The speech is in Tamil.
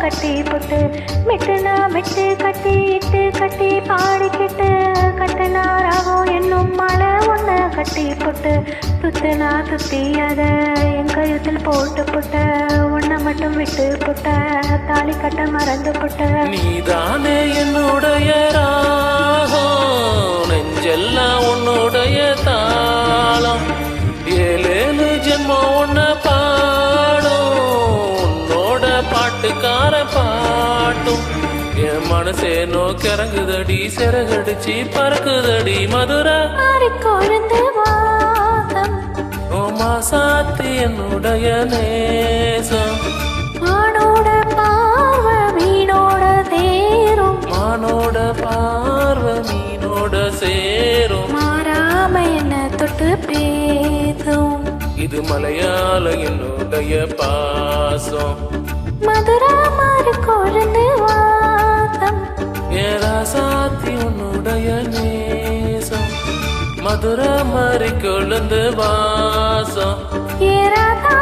கட்டி புட்டு மிட்டுனா மிட்டு கட்டி இட்டு கட்டி பாடிக்கிட்டு கட்டுனா ராகம் என்னும் மழை ஒன்ன கட்டி புட்டு துத்துனா துத்தி அத என் கழுத்தில் போட்டு புட்ட உன்னை மட்டும் விட்டு புட்ட தாலி கட்ட மறந்து புட்ட. நீதானே என்னுடைய ராகம் நெஞ்செல்லாம் உன்னுடைய தாளம் ஏழேழு ஜென்மம் ஒன்ன பாடும் உன்னோட பாட்டுக்கார பாட்டும் என் மனசே நோக்கிறங்குதடி சிறகடிச்சு பறக்குதடி மதுரை கொழுந்து வாசம் ஓமா சாத்தி என்னுடைய நேசம் மானோட பார்வை மீனோட தேரும் மானோட பார்வை மீனோட சேரும் மாறாம என்ன தொட்டு பேசும் இது மலையாள என்னுடைய பாசம் மதுரா மாறு கொழுந்து வாசம் ஏராசாத்தி உன்னுடைய நேசம் மதுரை மாறி கொழுந்து வாசம் ஏறாதா